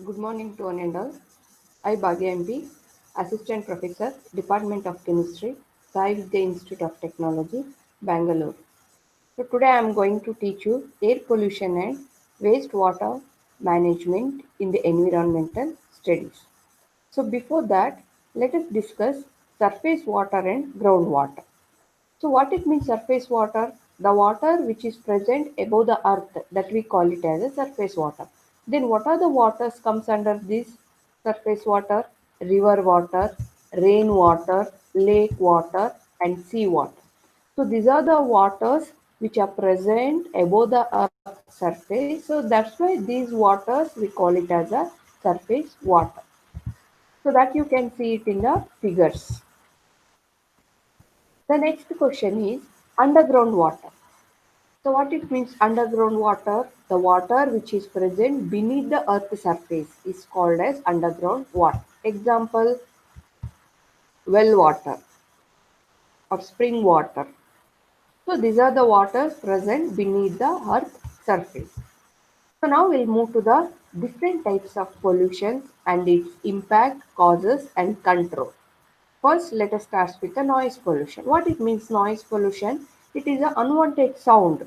Good morning to one and all. I Bhagya MP, Assistant Professor, Department of Chemistry, Sai Vidya Institute of Technology, Bangalore. So today I am going to teach you air pollution and wastewater management in the environmental studies. So before that, let us discuss surface water and groundwater. So what it means surface water? The water which is present above the earth, that we call it as a surface water. Then what are the waters comes under this surface water? River water, rain water, lake water and sea water. So these are the waters which are present above the earth surface. So that's why these waters we call it as a surface water. So that you can see it in the figures. The next question is underground water. So what it means underground water? The water which is present beneath the earth surface is called as underground water. Example, well water or spring water. So these are the waters present beneath the earth surface. So now we'll move to the different types of pollution and its impact, causes and control. First, let us start with the noise pollution. What it means noise pollution? It is an unwanted sound,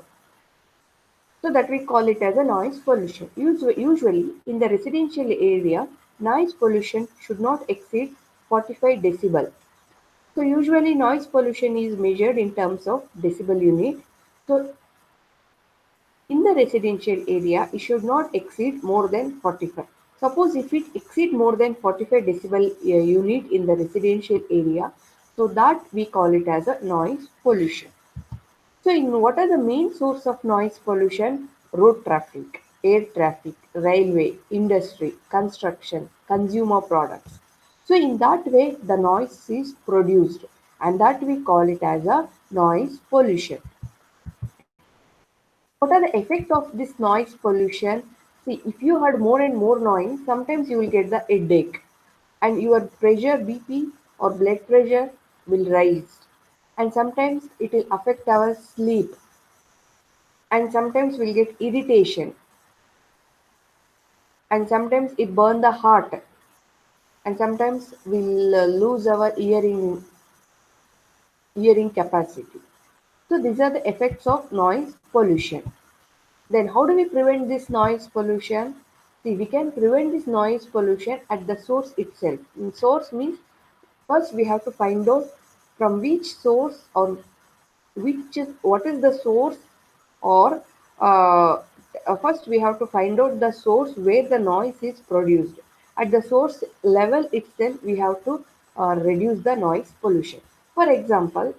so that we call it as a noise pollution. Usually, in the residential area, noise pollution should not exceed 45 decibel. So usually noise pollution is measured in terms of decibel unit. So in the residential area, it should not exceed more than 45. Suppose if it exceed more than 45 decibel unit in the residential area, so that we call it as a noise pollution. So, what are the main source of noise pollution? Road traffic, air traffic, railway, industry, construction, consumer products. So, in that way, the noise is produced, and that we call it as a noise pollution. What are the effects of this noise pollution? See, if you had more and more noise, sometimes you will get the headache, and your pressure, BP or blood pressure will rise, and sometimes it will affect our sleep, and sometimes we'll get irritation, and sometimes it burn the heart, and sometimes we'll lose our hearing capacity. So these are the effects of noise pollution. Then how do we prevent this noise pollution? See, we can prevent this noise pollution at the source itself. And source means first we have to find out from which source, or what is the source, or uh, first we have to find out the source where the noise is produced. At the source level itself we have to reduce the noise pollution. For example,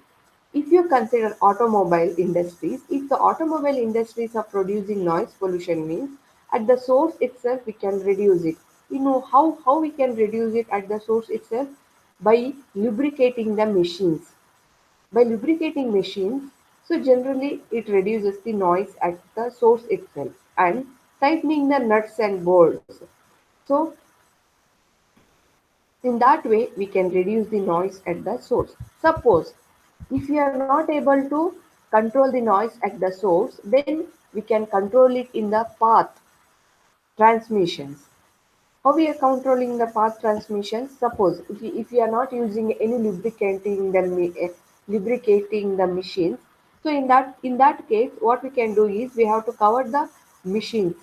if you consider automobile industries, if the automobile industries are producing noise pollution, means at the source itself we can reduce it. You know how we can reduce it at the source itself? By lubricating the machines. By lubricating machines, so generally it reduces the noise at the source itself, and tightening the nuts and bolts. So in that way we can reduce the noise at the source. Suppose if we are not able to control the noise at the source, then we can control it in the path transmissions. How we are controlling the path transmission? Suppose if we are not using any lubricating the machines, so in that case, what we can do is we have to cover the machines.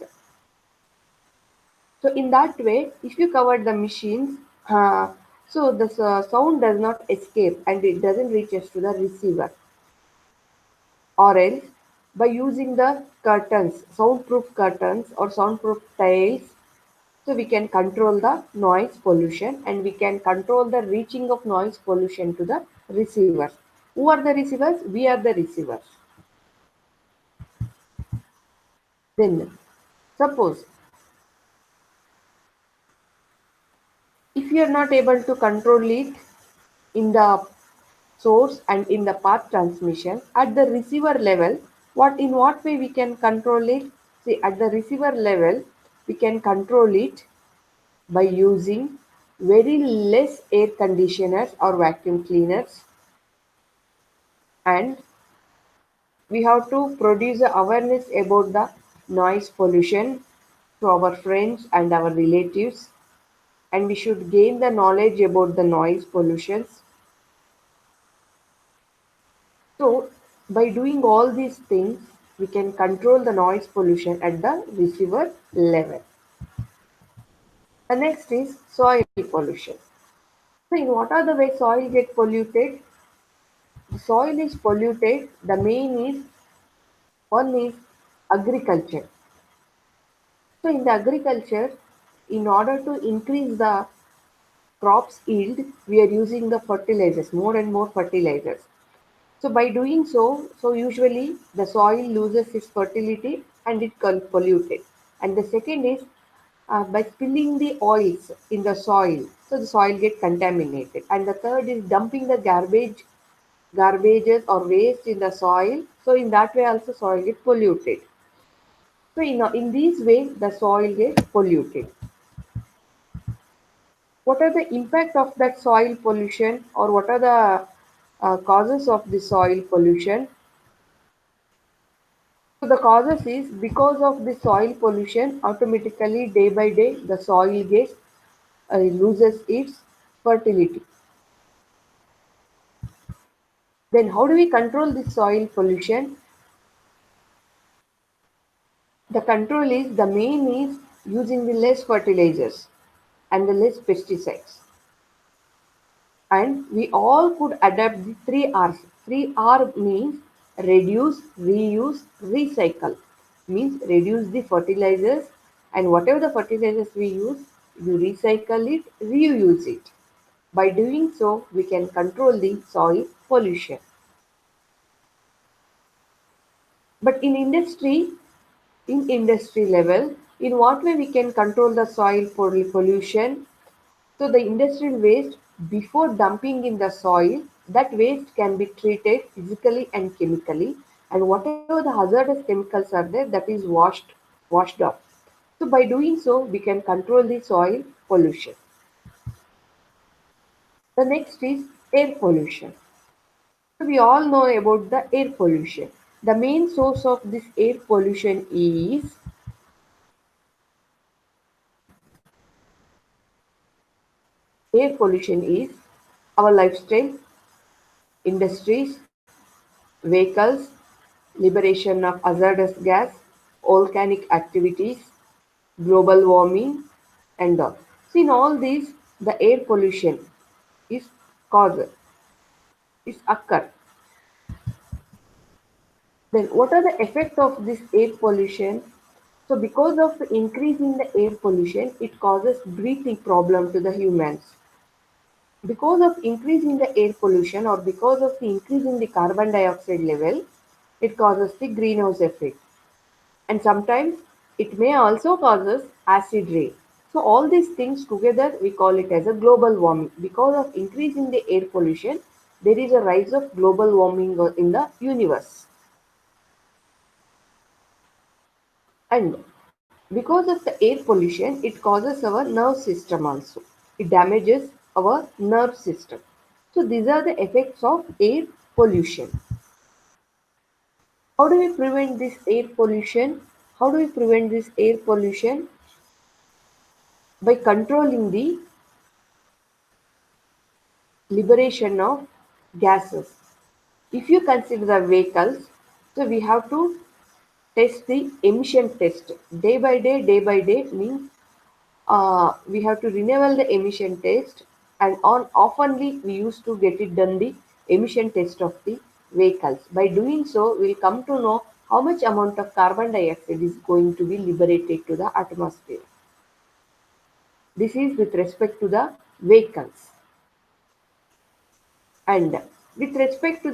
So in that way, if you cover the machines, so the sound does not escape and it doesn't reach us to the receiver. Or else, by using the curtains, soundproof curtains or soundproof tiles, so we can control the noise pollution, and we can control the reaching of noise pollution to the receivers. Who are the receivers? We are the receivers. Then, suppose if you are not able to control it in the source and in the path transmission, at the receiver level, in what way we can control it? See, at the receiver level, we can control it by using very less air conditioners or vacuum cleaners, and we have to produce awareness about the noise pollution, to our friends and our relatives, and we should gain the knowledge about the noise pollutions. So, by doing all these things, we can control the noise pollution at the receiver level. The next is soil pollution. So, in what are the ways soil get polluted? The soil is polluted. The main is one is agriculture. So, in the agriculture, in order to increase the crops yield, we are using the fertilizers, more and more fertilizers. So by doing so, usually the soil loses its fertility and it can pollute it. And the second is by spilling the oils in the soil, so the soil get contaminated. And the third is dumping the garbages or waste in the soil. So in that way also soil get polluted. So in these ways the soil gets polluted. What are the impact of that soil pollution, or what are the causes of the soil pollution? So the causes is because of the soil pollution, automatically day by day the soil gets loses its fertility. Then how do we control the soil pollution? The control is the main is using the less fertilizers and the less pesticides. And we all could adapt the three R's. Three R means reduce, reuse, recycle. Means reduce the fertilizers, and whatever the fertilizers we use, you recycle it, reuse it. By doing so, we can control the soil pollution. But in industry level, in what way we can control the soil pollution? So the industrial waste, before dumping in the soil, that waste can be treated physically and chemically, and whatever the hazardous chemicals are there, that is washed off. So by doing so, we can control the soil pollution. The next is air pollution. So we all know about the air pollution. The main source of this air pollution is our lifestyle, industries, vehicles, liberation of hazardous gas, volcanic activities, global warming, and all. So in all these, the air pollution is caused, is occur. Then what are the effects of this air pollution? So because of the increase in the air pollution, it causes breathing problem to the humans. Because of increase in the air pollution, or because of the increase in the carbon dioxide level, it causes the greenhouse effect. And sometimes it may also causes acid rain. So all these things together we call it as a global warming. Because of increase in the air pollution, there is a rise of global warming in the universe. And because of the air pollution, it causes our nerve system also. It damages our nerve system. So these are the effects of air pollution. How do we prevent this air pollution? How do we prevent this air pollution? By controlling the liberation of gases. If you consider the vehicles, so we have to test the emission test day by day means we have to renewal the emission test, and on oftenly we used to get it done the emission test of the vehicles. By doing so, we'll come to know how much amount of carbon dioxide is going to be liberated to the atmosphere. This is with respect to the vehicles. And with respect to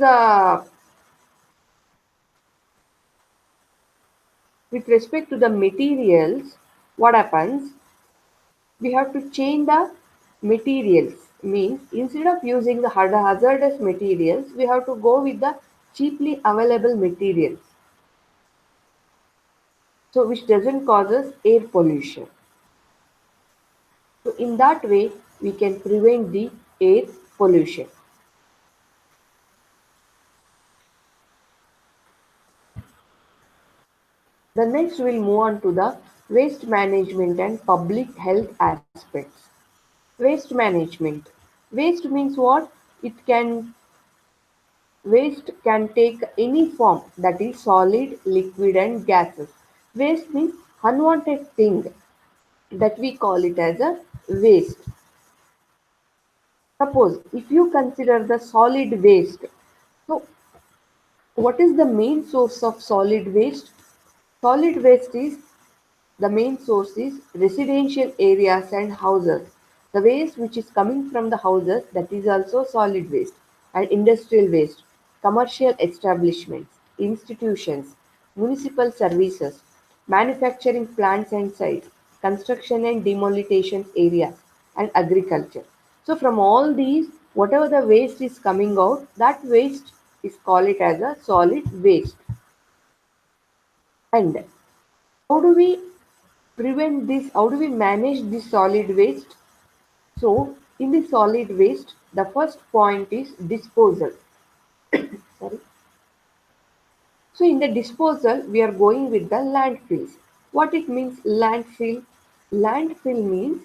the materials, what happens? We have to change the materials. Means instead of using the hazardous materials, we have to go with the cheaply available materials. So which doesn't causes air pollution. So in that way, we can prevent the air pollution. The next we'll move on to the Waste management and public health aspects. Waste management. Waste means what? It can Waste can take any form, that is solid, liquid and gases. Waste means unwanted thing, that we call it as a waste. Suppose if you consider the solid waste, so what is the main source of solid waste? Solid waste is The main source is residential areas and houses. The waste which is coming from the houses, that is also solid waste, and industrial waste, commercial establishments, institutions, municipal services, manufacturing plants and sites, construction and demolition areas, and agriculture. So from all these, whatever the waste is coming out, that waste is called it as a solid waste. And how do we prevent this? How do we manage this solid waste? So, in the solid waste, the first point is disposal. Sorry. So, in the disposal, we are going with the landfills. What it means, landfill? Landfill means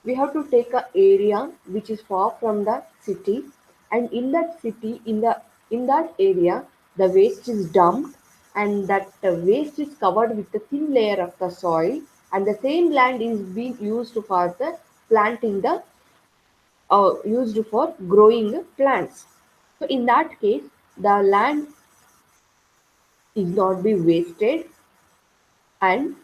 we have to take a area which is far from the city, and in that city, in that area, the waste is dumped, and that waste is covered with a thin layer of the soil, and the same land is being used for the planting the used for growing plants. So in that case, the land is not be wasted, and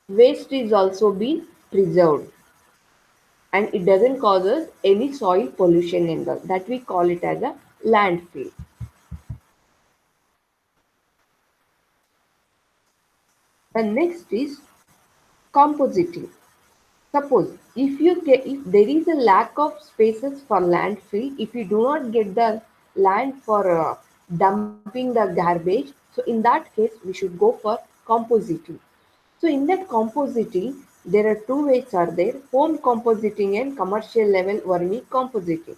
waste is also being preserved, and it doesn't cause us any soil pollution in that we call it as a landfill. The next is compositing. Suppose if there is a lack of spaces for landfill, if you do not get the land for dumping the garbage, so in that case we should go for compositing. So in that compositing, there are two ways are there: home compositing and commercial level vermi compositing.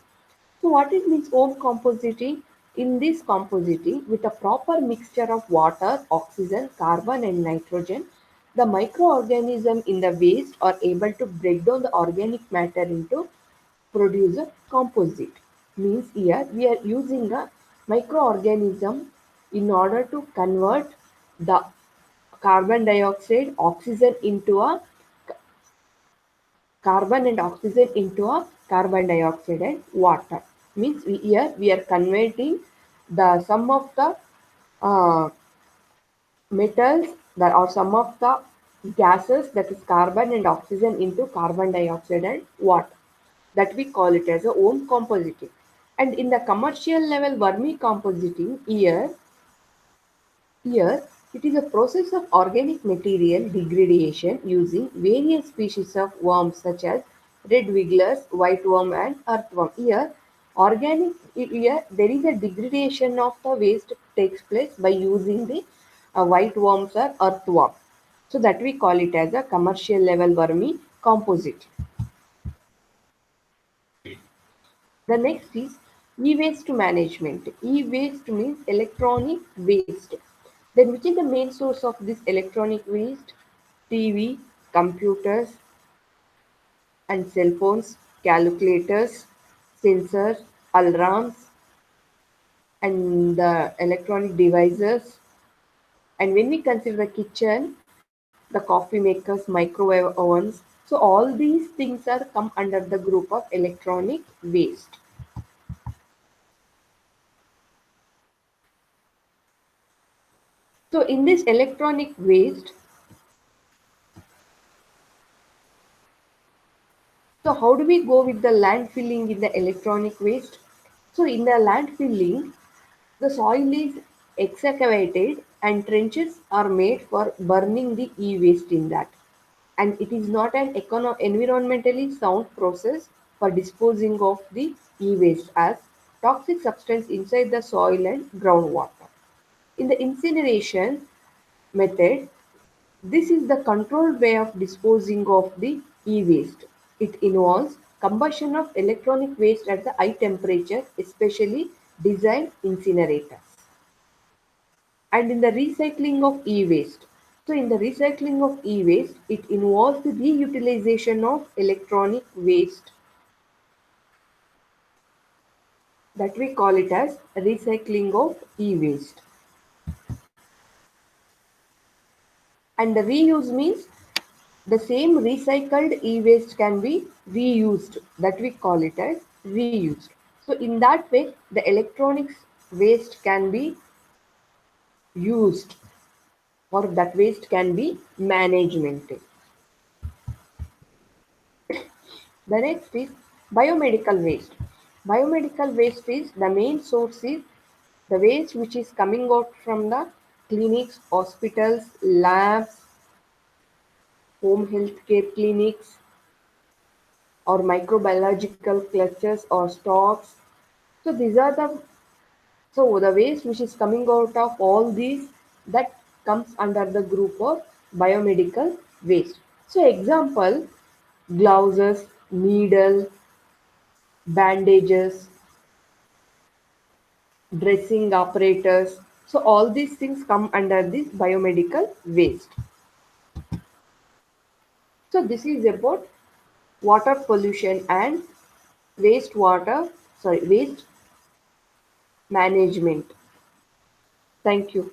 So what it means home compositing? In this compositing, with a proper mixture of water, oxygen, carbon and nitrogen, the microorganisms in the waste are able to break down the organic matter into produce a composite. Means here we are using a microorganism in order to convert the carbon dioxide, oxygen into a carbon and oxygen into a carbon dioxide and water. Means here we are converting the sum of the uh, metals that are some of the gases, that is carbon and oxygen, into carbon dioxide and water. That we call it as a home compositing. And in the commercial level vermicompositing, here, it is a process of organic material degradation using various species of worms such as red wigglers, white worm, and earthworm. Here there is a degradation of the waste takes place by using the white worms or earthworm. So that we call it as a commercial level vermi composite. The next is e-waste management. E-waste means electronic waste. Then which is the main source of this electronic waste? TV, computers and cell phones, calculators, sensors, alarms and the electronic devices. And when we consider the kitchen, the coffee makers, microwave ovens, so all these things are come under the group of electronic waste. So in this electronic waste, so how do we go with the landfilling in the electronic waste? So in the landfilling, the soil is excavated and trenches are made for burning the e-waste in that. And it is not an environmentally sound process for disposing of the e-waste as toxic substance inside the soil and groundwater. In the incineration method, this is the controlled way of disposing of the e-waste. It involves combustion of electronic waste at the high temperature, especially diesel incinerators. And in the recycling of e-waste. So in the recycling of e-waste, it involves the reutilization of electronic waste, that we call it as recycling of e-waste. And the reuse means the same recycled e-waste can be reused, that we call it as reused. So in that way, the electronics waste can be used, or that waste can be management. The next is biomedical waste. Biomedical waste is the main source is the waste which is coming out from the clinics, hospitals, labs, home health care clinics, or microbiological clutches or stocks. So these are the waste which is coming out of all these, that comes under the group of biomedical waste. So example, gloves, needle, bandages, dressing apparatus. So all these things come under this biomedical waste. So this is about water pollution and waste management. Thank you.